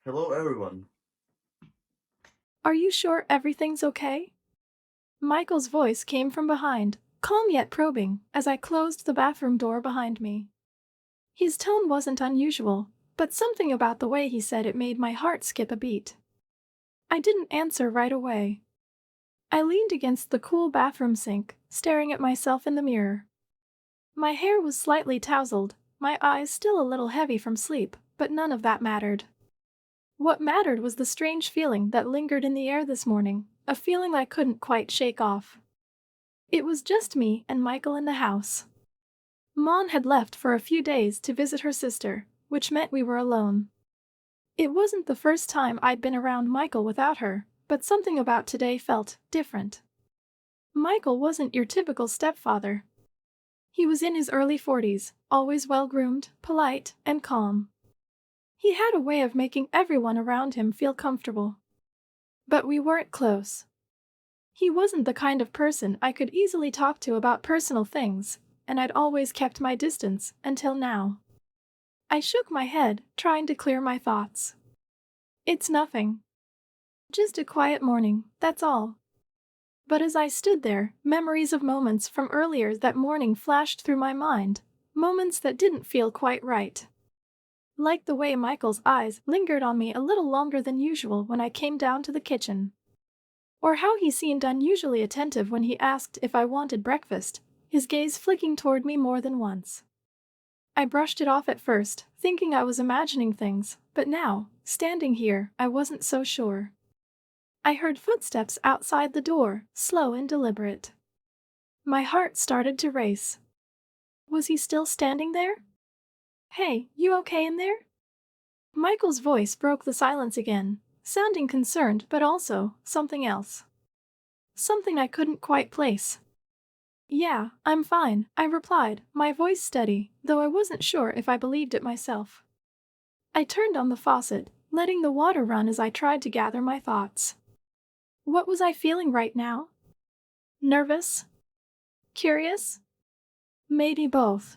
Hello, everyone. Are you sure everything's okay? Michael's voice came from behind, calm yet probing, as I closed the bathroom door behind me. His tone wasn't unusual, but something about the way he said it made my heart skip a beat. I didn't answer right away. I leaned against the cool bathroom sink, staring at myself in the mirror. My hair was slightly tousled, my eyes still a little heavy from sleep, but none of that mattered. What mattered was the strange feeling that lingered in the air this morning, a feeling I couldn't quite shake off. It was just me and Michael in the house. Mon had left for a few days to visit her sister, which meant we were alone. It wasn't the first time I'd been around Michael without her, but something about today felt different. Michael wasn't your typical stepfather. He was in his early 40s, always well-groomed, polite, and calm. He had a way of making everyone around him feel comfortable. But we weren't close. He wasn't the kind of person I could easily talk to about personal things, and I'd always kept my distance until now. I shook my head, trying to clear my thoughts. It's nothing. Just a quiet morning, that's all. But as I stood there, memories of moments from earlier that morning flashed through my mind, moments that didn't feel quite right. Like the way Michael's eyes lingered on me a little longer than usual when I came down to the kitchen. Or how he seemed unusually attentive when he asked if I wanted breakfast, his gaze flicking toward me more than once. I brushed it off at first, thinking I was imagining things, but now, standing here, I wasn't so sure. I heard footsteps outside the door, slow and deliberate. My heart started to race. Was he still standing there? Hey, you okay in there? Michael's voice broke the silence again, sounding concerned but also something else. Something I couldn't quite place. Yeah, I'm fine, I replied, my voice steady, though I wasn't sure if I believed it myself. I turned on the faucet, letting the water run as I tried to gather my thoughts. What was I feeling right now? Nervous? Curious? Maybe both.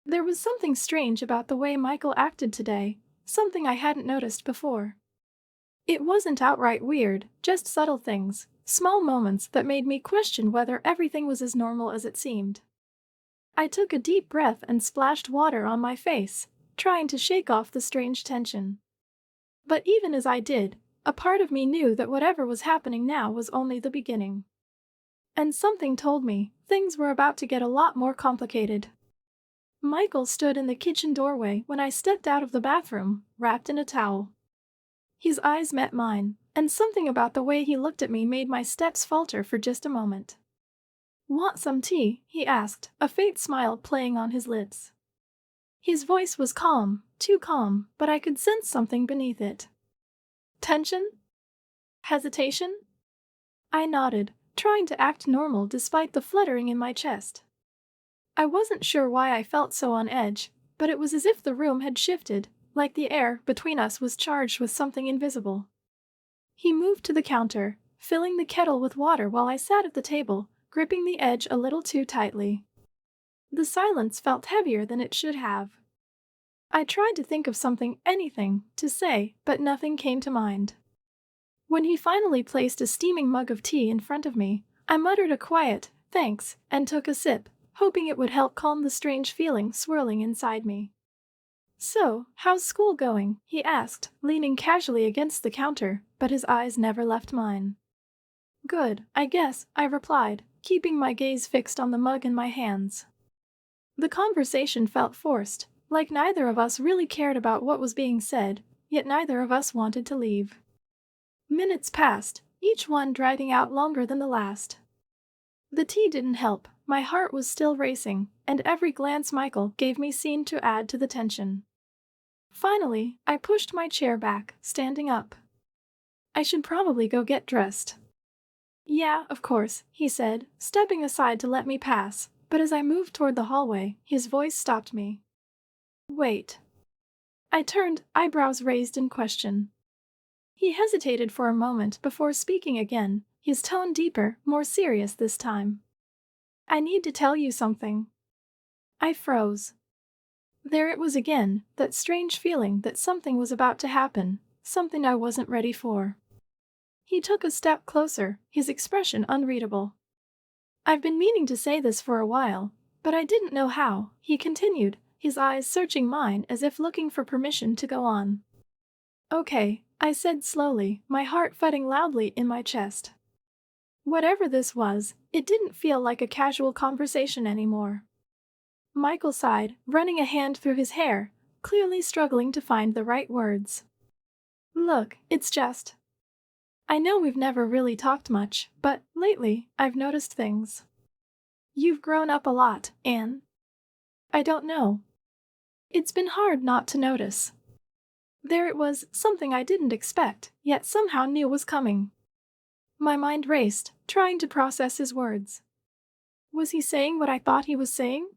There was something strange about the way Michael acted today, something I hadn't noticed before. It wasn't outright weird, just subtle things, small moments that made me question whether everything was as normal as it seemed. I took a deep breath and splashed water on my face, trying to shake off the strange tension. But even as I did, a part of me knew that whatever was happening now was only the beginning. And something told me things were about to get a lot more complicated. Michael stood in the kitchen doorway when I stepped out of the bathroom, wrapped in a towel. His eyes met mine, and something about the way he looked at me made my steps falter for just a moment. Want some tea? He asked, a faint smile playing on his lips. His voice was calm, too calm, but I could sense something beneath it. Tension? Hesitation? I nodded, trying to act normal despite the fluttering in my chest. I wasn't sure why I felt so on edge, but it was as if the room had shifted, like the air between us was charged with something invisible. He moved to the counter, filling the kettle with water while I sat at the table, gripping the edge a little too tightly. The silence felt heavier than it should have. I tried to think of something, anything, to say, but nothing came to mind. When he finally placed a steaming mug of tea in front of me, I muttered a quiet, thanks, and took a sip, hoping it would help calm the strange feeling swirling inside me. So, how's school going? He asked, leaning casually against the counter, but his eyes never left mine. Good, I guess, I replied, keeping my gaze fixed on the mug in my hands. The conversation felt forced, like neither of us really cared about what was being said, yet neither of us wanted to leave. Minutes passed, each one dragging out longer than the last. The tea didn't help, my heart was still racing, and every glance Michael gave me seemed to add to the tension. Finally, I pushed my chair back, standing up. I should probably go get dressed. Yeah, of course, he said, stepping aside to let me pass, but as I moved toward the hallway, his voice stopped me. Wait. I turned, eyebrows raised in question. He hesitated for a moment before speaking again, his tone deeper, more serious this time. I need to tell you something. I froze. There it was again, that strange feeling that something was about to happen, something I wasn't ready for. He took a step closer, his expression unreadable. I've been meaning to say this for a while, but I didn't know how, he continued, his eyes searching mine as if looking for permission to go on. Okay, I said slowly, my heart thudding loudly in my chest. Whatever this was, it didn't feel like a casual conversation anymore. Michael sighed, running a hand through his hair, clearly struggling to find the right words. Look, it's just. I know we've never really talked much, but lately, I've noticed things. You've grown up a lot, Anne. I don't know. It's been hard not to notice. There it was, something I didn't expect, yet somehow knew was coming. My mind raced, trying to process his words. Was he saying what I thought he was saying?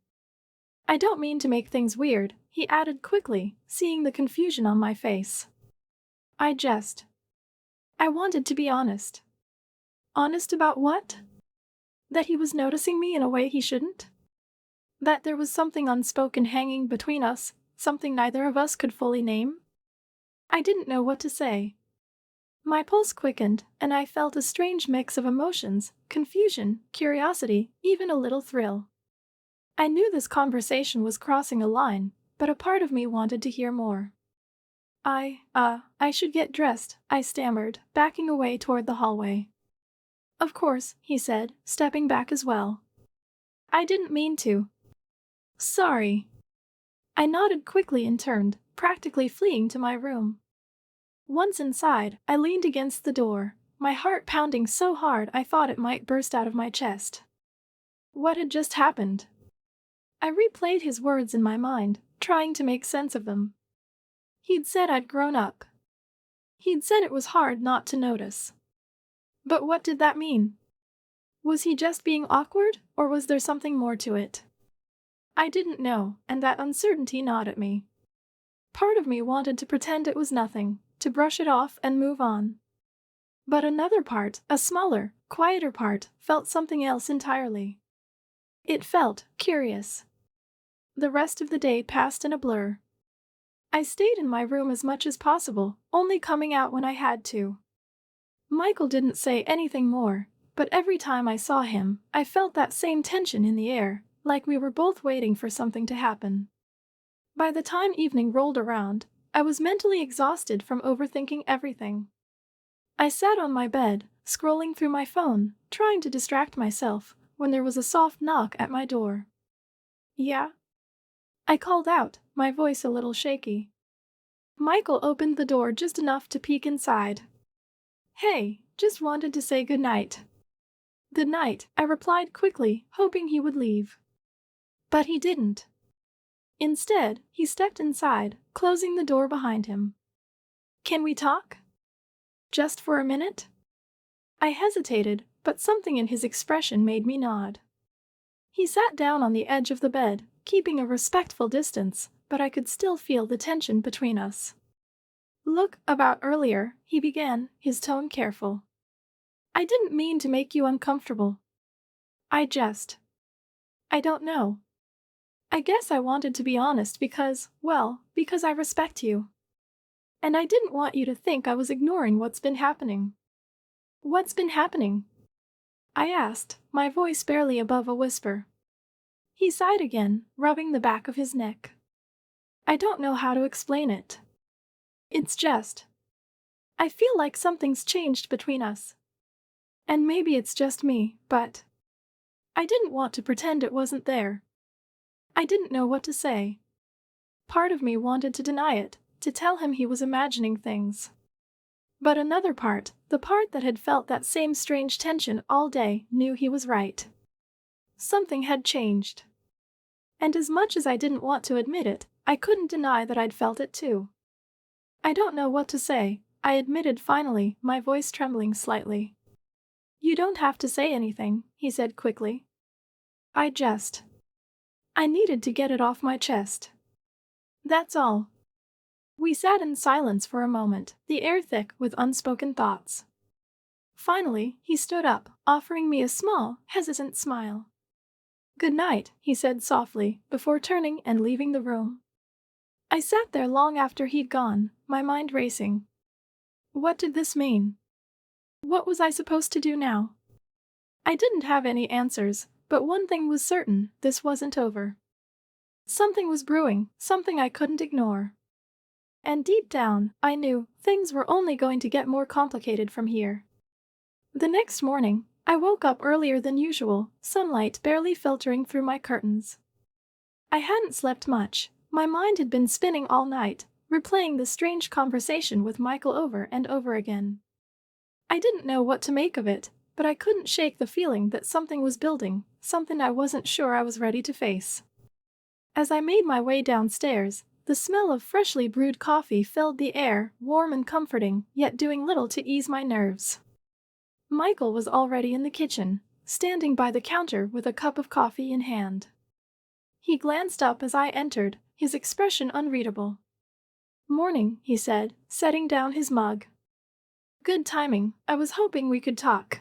I don't mean to make things weird, he added quickly, seeing the confusion on my face. I wanted to be honest. Honest about what? That he was noticing me in a way he shouldn't? That there was something unspoken hanging between us, something neither of us could fully name? I didn't know what to say. My pulse quickened, and I felt a strange mix of emotions, confusion, curiosity, even a little thrill. I knew this conversation was crossing a line, but a part of me wanted to hear more. I should get dressed, I stammered, backing away toward the hallway. Of course, he said, stepping back as well. I didn't mean to. Sorry. I nodded quickly and turned, practically fleeing to my room. Once inside, I leaned against the door, my heart pounding so hard I thought it might burst out of my chest. What had just happened? I replayed his words in my mind, trying to make sense of them. He'd said I'd grown up. He'd said it was hard not to notice. But what did that mean? Was he just being awkward, or was there something more to it? I didn't know, and that uncertainty gnawed at me. Part of me wanted to pretend it was nothing, to brush it off and move on. But another part, a smaller, quieter part, felt something else entirely. It felt curious. The rest of the day passed in a blur. I stayed in my room as much as possible, only coming out when I had to. Michael didn't say anything more, but every time I saw him, I felt that same tension in the air, like we were both waiting for something to happen. By the time evening rolled around, I was mentally exhausted from overthinking everything. I sat on my bed, scrolling through my phone, trying to distract myself, when there was a soft knock at my door. Yeah? I called out, my voice a little shaky. Michael opened the door just enough to peek inside. Hey, just wanted to say goodnight. Good night, I replied quickly, hoping he would leave. But he didn't. Instead, he stepped inside, closing the door behind him. Can we talk? Just for a minute? I hesitated, but something in his expression made me nod. He sat down on the edge of the bed, keeping a respectful distance, but I could still feel the tension between us. Look, about earlier, he began, his tone careful. I didn't mean to make you uncomfortable. I don't know. I guess I wanted to be honest because I respect you. And I didn't want you to think I was ignoring what's been happening. What's been happening? I asked, my voice barely above a whisper. He sighed again, rubbing the back of his neck. I don't know how to explain it. It's just. I feel like something's changed between us. And maybe it's just me, but I didn't want to pretend it wasn't there. I didn't know what to say. Part of me wanted to deny it, to tell him he was imagining things. But another part, the part that had felt that same strange tension all day, knew he was right. Something had changed. And as much as I didn't want to admit it, I couldn't deny that I'd felt it too. I don't know what to say, I admitted finally, my voice trembling slightly. You don't have to say anything, he said quickly. I needed to get it off my chest. That's all. We sat in silence for a moment, the air thick with unspoken thoughts. Finally, he stood up, offering me a small, hesitant smile. Good night, he said softly, before turning and leaving the room. I sat there long after he'd gone, my mind racing. What did this mean? What was I supposed to do now? I didn't have any answers, but one thing was certain: this wasn't over. Something was brewing, something I couldn't ignore. And deep down, I knew things were only going to get more complicated from here. The next morning, I woke up earlier than usual, sunlight barely filtering through my curtains. I hadn't slept much. My mind had been spinning all night, replaying the strange conversation with Michael over and over again. I didn't know what to make of it, but I couldn't shake the feeling that something was building, something I wasn't sure I was ready to face. As I made my way downstairs, the smell of freshly brewed coffee filled the air, warm and comforting, yet doing little to ease my nerves. Michael was already in the kitchen, standing by the counter with a cup of coffee in hand. He glanced up as I entered, his expression unreadable. "Morning," he said, setting down his mug. "Good timing, I was hoping we could talk."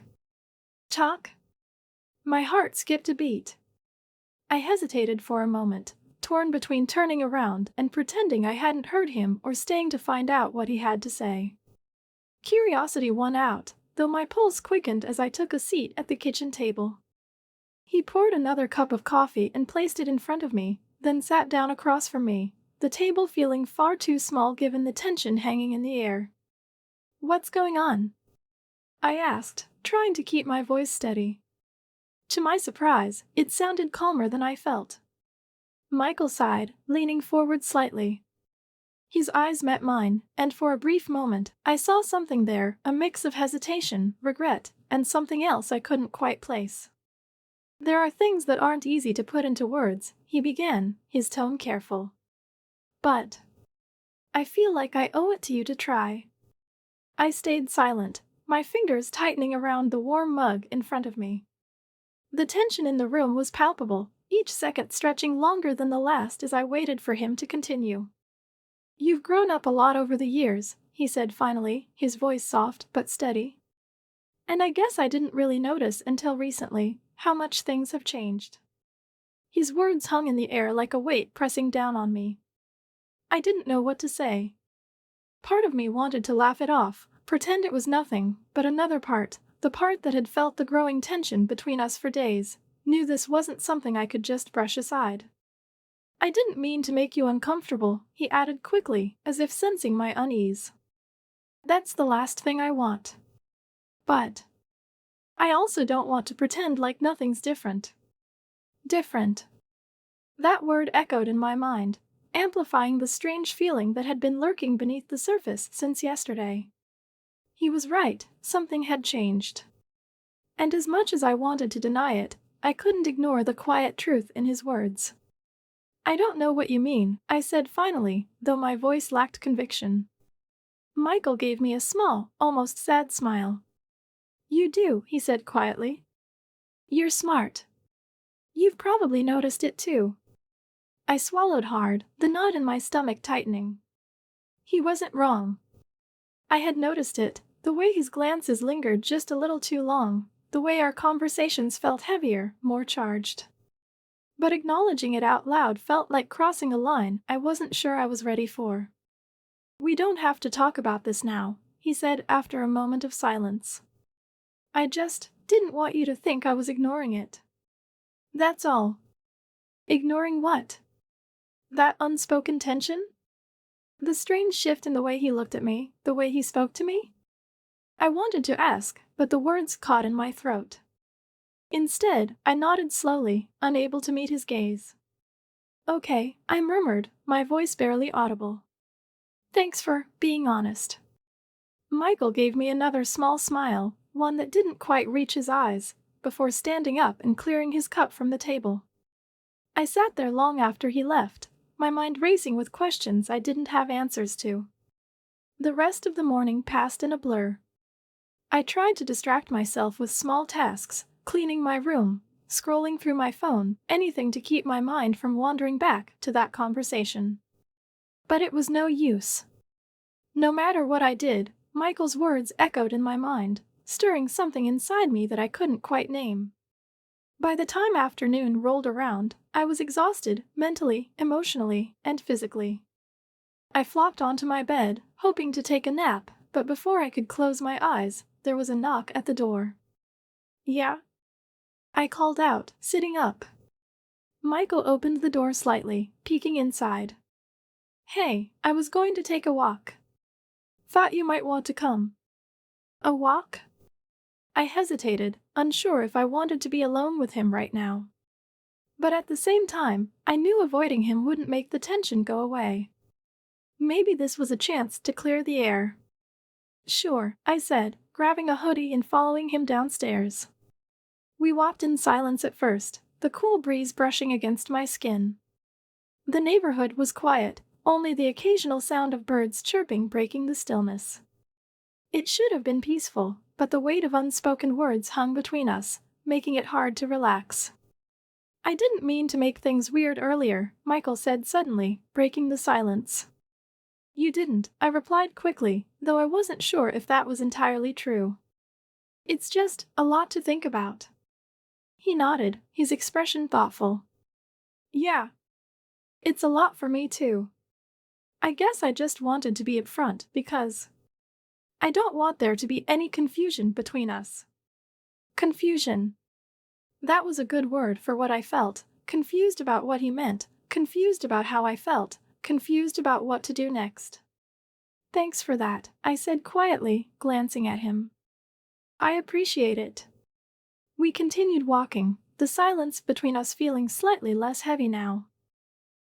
Talk? My heart skipped a beat. I hesitated for a moment, torn between turning around and pretending I hadn't heard him or staying to find out what he had to say. Curiosity won out, though my pulse quickened as I took a seat at the kitchen table. He poured another cup of coffee and placed it in front of me, then sat down across from me, the table feeling far too small given the tension hanging in the air. "What's going on?" I asked, trying to keep my voice steady. To my surprise, it sounded calmer than I felt. Michael sighed, leaning forward slightly. His eyes met mine, and for a brief moment, I saw something there, a mix of hesitation, regret, and something else I couldn't quite place. "There are things that aren't easy to put into words," he began, his tone careful. "But I feel like I owe it to you to try." I stayed silent, my fingers tightening around the warm mug in front of me. The tension in the room was palpable, each second stretching longer than the last as I waited for him to continue. "You've grown up a lot over the years," he said finally, his voice soft but steady. "And I guess I didn't really notice until recently how much things have changed." His words hung in the air like a weight pressing down on me. I didn't know what to say. Part of me wanted to laugh it off, pretend it was nothing, but another part, the part that had felt the growing tension between us for days, knew this wasn't something I could just brush aside. "I didn't mean to make you uncomfortable," he added quickly, as if sensing my unease. "That's the last thing I want. But I also don't want to pretend like nothing's different." Different. That word echoed in my mind, amplifying the strange feeling that had been lurking beneath the surface since yesterday. He was right, something had changed. And as much as I wanted to deny it, I couldn't ignore the quiet truth in his words. "I don't know what you mean," I said finally, though my voice lacked conviction. Michael gave me a small, almost sad smile. "You do," he said quietly. "You're smart. You've probably noticed it too." I swallowed hard, the knot in my stomach tightening. He wasn't wrong. I had noticed it, the way his glances lingered just a little too long, the way our conversations felt heavier, more charged. But acknowledging it out loud felt like crossing a line I wasn't sure I was ready for. "We don't have to talk about this now," he said after a moment of silence. "I just didn't want you to think I was ignoring it. That's all." "Ignoring what?" "That unspoken tension?" The strange shift in the way he looked at me, the way he spoke to me? I wanted to ask, but the words caught in my throat. Instead, I nodded slowly, unable to meet his gaze. "Okay," I murmured, my voice barely audible. "Thanks for being honest." Michael gave me another small smile, one that didn't quite reach his eyes, before standing up and clearing his cup from the table. I sat there long after he left, my mind racing with questions I didn't have answers to. The rest of the morning passed in a blur. I tried to distract myself with small tasks, cleaning my room, scrolling through my phone, anything to keep my mind from wandering back to that conversation. But it was no use. No matter what I did, Michael's words echoed in my mind, stirring something inside me that I couldn't quite name. By the time afternoon rolled around, I was exhausted, mentally, emotionally, and physically. I flopped onto my bed, hoping to take a nap, but before I could close my eyes, there was a knock at the door. "Yeah?" I called out, sitting up. Michael opened the door slightly, peeking inside. "Hey, I was going to take a walk. Thought you might want to come." "A walk?" I hesitated, unsure if I wanted to be alone with him right now. But at the same time, I knew avoiding him wouldn't make the tension go away. Maybe this was a chance to clear the air. "Sure," I said, grabbing a hoodie and following him downstairs. We walked in silence at first, the cool breeze brushing against my skin. The neighborhood was quiet, only the occasional sound of birds chirping breaking the stillness. It should have been peaceful, but the weight of unspoken words hung between us, making it hard to relax. "I didn't mean to make things weird earlier," Michael said suddenly, breaking the silence. "You didn't," I replied quickly, though I wasn't sure if that was entirely true. "It's just a lot to think about." He nodded, his expression thoughtful. "Yeah. It's a lot for me too. I guess I just wanted to be upfront because I don't want there to be any confusion between us." Confusion. That was a good word for what I felt, confused about what he meant, confused about how I felt, confused about what to do next. "Thanks for that," I said quietly, glancing at him. "I appreciate it." We continued walking, the silence between us feeling slightly less heavy now.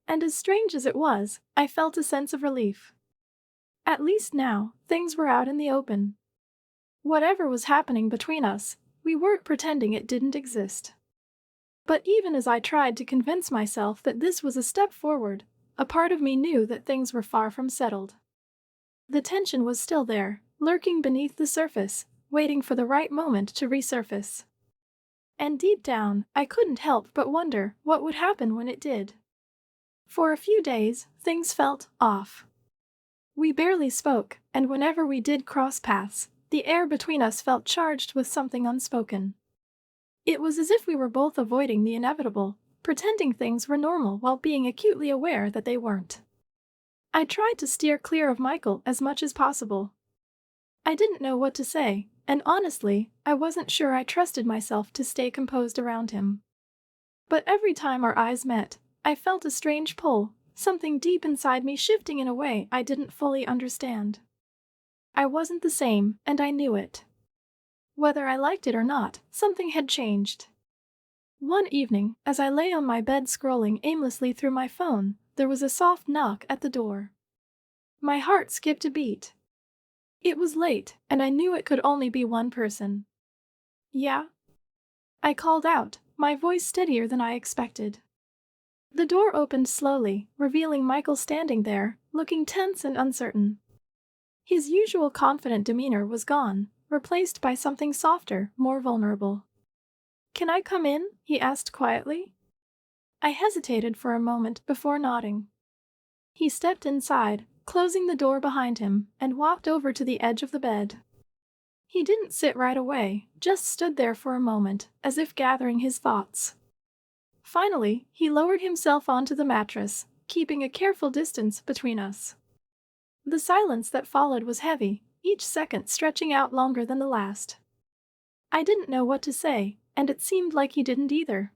And as strange as it was, I felt a sense of relief. At least now, things were out in the open. Whatever was happening between us, we weren't pretending it didn't exist. But even as I tried to convince myself that this was a step forward, a part of me knew that things were far from settled. The tension was still there, lurking beneath the surface, waiting for the right moment to resurface. And deep down, I couldn't help but wonder what would happen when it did. For a few days, things felt off. We barely spoke, and whenever we did cross paths, the air between us felt charged with something unspoken. It was as if we were both avoiding the inevitable, pretending things were normal while being acutely aware that they weren't. I tried to steer clear of Michael as much as possible. I didn't know what to say, and honestly, I wasn't sure I trusted myself to stay composed around him. But every time our eyes met, I felt a strange pull, something deep inside me shifting in a way I didn't fully understand. I wasn't the same, and I knew it. Whether I liked it or not, something had changed. One evening, as I lay on my bed scrolling aimlessly through my phone, there was a soft knock at the door. My heart skipped a beat. It was late, and I knew it could only be one person. "Yeah?" I called out, my voice steadier than I expected. The door opened slowly, revealing Michael standing there, looking tense and uncertain. His usual confident demeanor was gone, replaced by something softer, more vulnerable. "Can I come in?" he asked quietly. I hesitated for a moment before nodding. He stepped inside, closing the door behind him, and walked over to the edge of the bed. He didn't sit right away, just stood there for a moment, as if gathering his thoughts. Finally, he lowered himself onto the mattress, keeping a careful distance between us. The silence that followed was heavy, each second stretching out longer than the last. I didn't know what to say, and it seemed like he didn't either.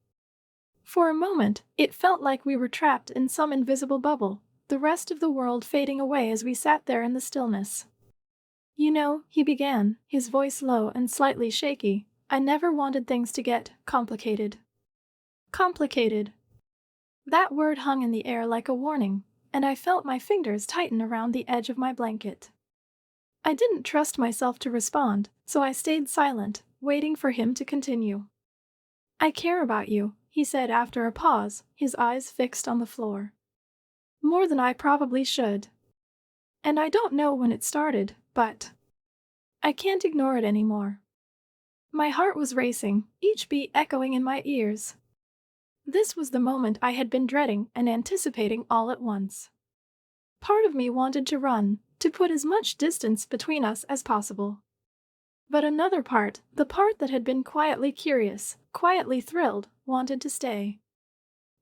For a moment, it felt like we were trapped in some invisible bubble, the rest of the world fading away as we sat there in the stillness. "You know," he began, his voice low and slightly shaky, "I never wanted things to get complicated." Complicated. That word hung in the air like a warning, and I felt my fingers tighten around the edge of my blanket. I didn't trust myself to respond, so I stayed silent, waiting for him to continue. "I care about you," he said after a pause, his eyes fixed on the floor. "More than I probably should. And I don't know when it started, but I can't ignore it anymore." My heart was racing, each beat echoing in my ears. This was the moment I had been dreading and anticipating all at once. Part of me wanted to run, to put as much distance between us as possible. But another part, the part that had been quietly curious, quietly thrilled, wanted to stay.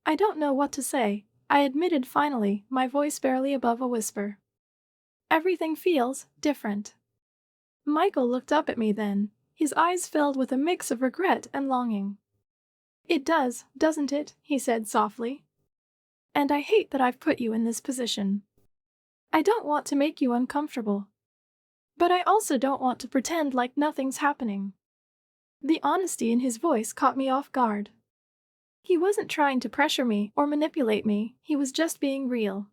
"I don't know what to say," I admitted finally, my voice barely above a whisper. "Everything feels different." Michael looked up at me then, his eyes filled with a mix of regret and longing. "It does, doesn't it?" he said softly. "And I hate that I've put you in this position. I don't want to make you uncomfortable. But I also don't want to pretend like nothing's happening." The honesty in his voice caught me off guard. He wasn't trying to pressure me or manipulate me, he was just being real.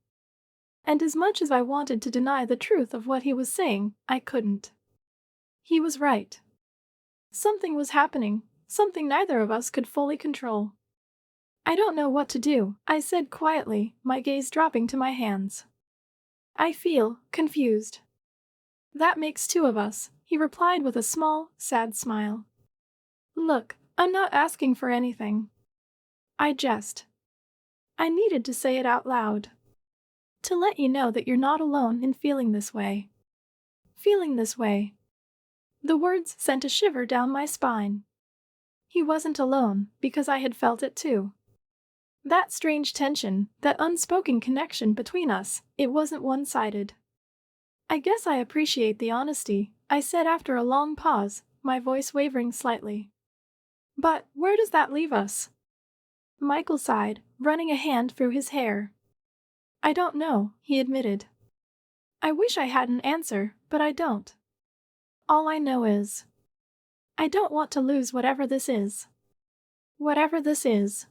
And as much as I wanted to deny the truth of what he was saying, I couldn't. He was right. Something was happening, something neither of us could fully control. "I don't know what to do," I said quietly, my gaze dropping to my hands. "I feel confused." "That makes two of us," he replied with a small, sad smile. "Look, I'm not asking for anything. I needed to say it out loud. To let you know that you're not alone in feeling this way." Feeling this way. The words sent a shiver down my spine. He wasn't alone, because I had felt it too. That strange tension, that unspoken connection between us, it wasn't one-sided. "I guess I appreciate the honesty," I said after a long pause, my voice wavering slightly. "But where does that leave us?" Michael sighed, running a hand through his hair. "I don't know," he admitted. "I wish I had an answer, but I don't. All I know is I don't want to lose whatever this is." Whatever this is.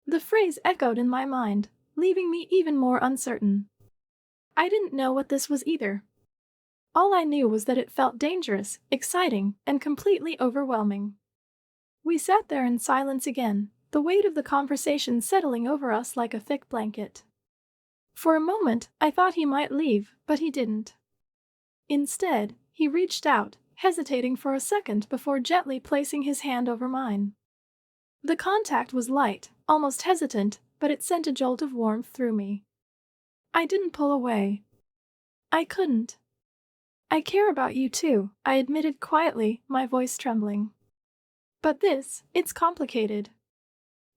The phrase echoed in my mind, leaving me even more uncertain. I didn't know what this was either. All I knew was that it felt dangerous, exciting, and completely overwhelming. We sat there in silence again, the weight of the conversation settling over us like a thick blanket. For a moment, I thought he might leave, but he didn't. Instead, he reached out, hesitating for a second before gently placing his hand over mine. The contact was light, almost hesitant, but it sent a jolt of warmth through me. I didn't pull away. I couldn't. "I care about you too," I admitted quietly, my voice trembling. "But it's complicated."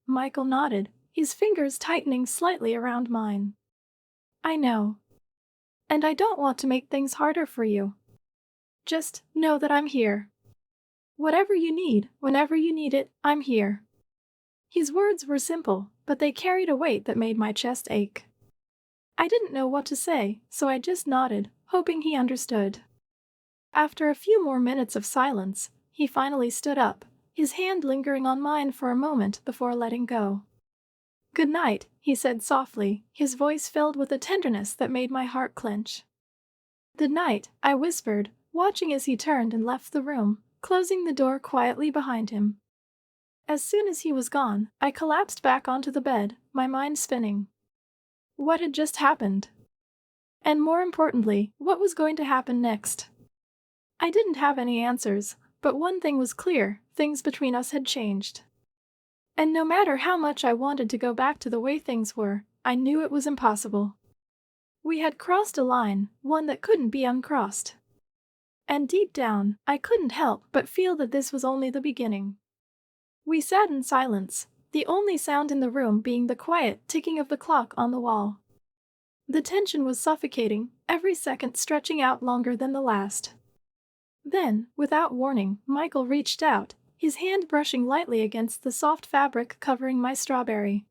Michael nodded, his fingers tightening slightly around mine. "I know. And I don't want to make things harder for you. Just know that I'm here. Whatever you need, whenever you need it, I'm here." His words were simple, but they carried a weight that made my chest ache. I didn't know what to say, so I just nodded, hoping he understood. After a few more minutes of silence, he finally stood up, his hand lingering on mine for a moment before letting go. "Good night," he said softly, his voice filled with a tenderness that made my heart clench. "Good night," I whispered, watching as he turned and left the room, closing the door quietly behind him. As soon as he was gone, I collapsed back onto the bed, my mind spinning. What had just happened? And more importantly, what was going to happen next? I didn't have any answers, but one thing was clear, things between us had changed. And no matter how much I wanted to go back to the way things were, I knew it was impossible. We had crossed a line, one that couldn't be uncrossed. And deep down, I couldn't help but feel that this was only the beginning. We sat in silence, the only sound in the room being the quiet ticking of the clock on the wall. The tension was suffocating, every second stretching out longer than the last. Then, without warning, Michael reached out, his hand brushing lightly against the soft fabric covering my strawberry.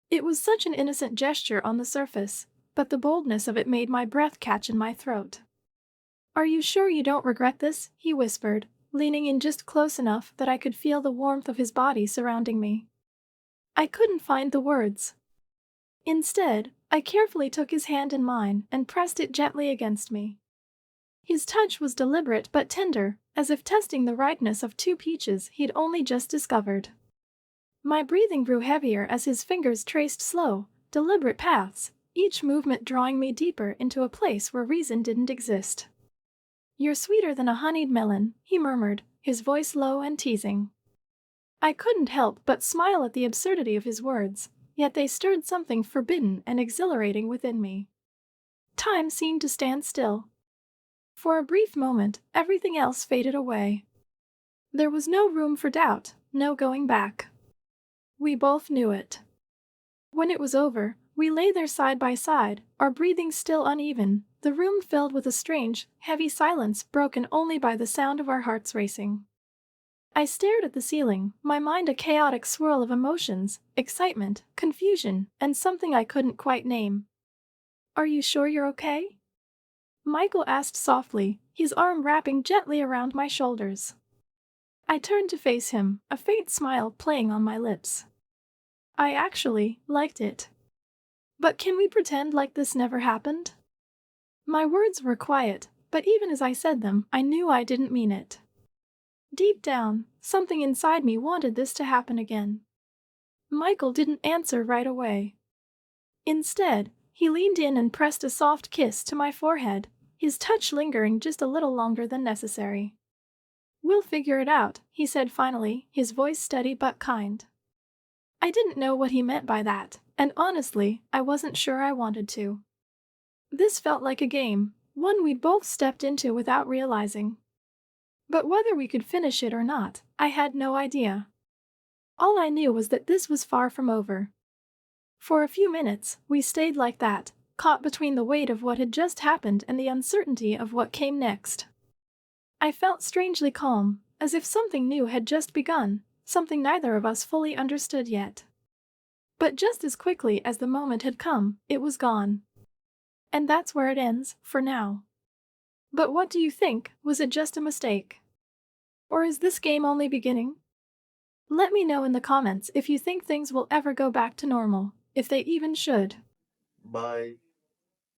It was such an innocent gesture on the surface, but the boldness of it made my breath catch in my throat. "Are you sure you don't regret this?" he whispered, leaning in just close enough that I could feel the warmth of his body surrounding me. I couldn't find the words. Instead, I carefully took his hand in mine and pressed it gently against me. His touch was deliberate but tender, as if testing the ripeness of two peaches he'd only just discovered. My breathing grew heavier as his fingers traced slow, deliberate paths, each movement drawing me deeper into a place where reason didn't exist. "You're sweeter than a honeyed melon," he murmured, his voice low and teasing. I couldn't help but smile at the absurdity of his words, yet they stirred something forbidden and exhilarating within me. Time seemed to stand still. For a brief moment, everything else faded away. There was no room for doubt, no going back. We both knew it. When it was over, we lay there side by side, our breathing still uneven, The room filled with a strange, heavy silence broken only by the sound of our hearts racing. I stared at the ceiling, my mind a chaotic swirl of emotions, excitement, confusion, and something I couldn't quite name. "Are you sure you're okay?" Michael asked softly, his arm wrapping gently around my shoulders. I turned to face him, a faint smile playing on my lips. "I actually liked it. But can we pretend like this never happened?" My words were quiet, but even as I said them, I knew I didn't mean it. Deep down, something inside me wanted this to happen again. Michael didn't answer right away. Instead, he leaned in and pressed a soft kiss to my forehead, his touch lingering just a little longer than necessary. "We'll figure it out," he said finally, his voice steady but kind. I didn't know what he meant by that, and honestly, I wasn't sure I wanted to. This felt like a game, one we'd both stepped into without realizing. But whether we could finish it or not, I had no idea. All I knew was that this was far from over. For a few minutes, we stayed like that, caught between the weight of what had just happened and the uncertainty of what came next. I felt strangely calm, as if something new had just begun, something neither of us fully understood yet. But just as quickly as the moment had come, it was gone. And that's where it ends, for now. But what do you think? Was it just a mistake? Or is this game only beginning? Let me know in the comments if you think things will ever go back to normal, if they even should. Bye.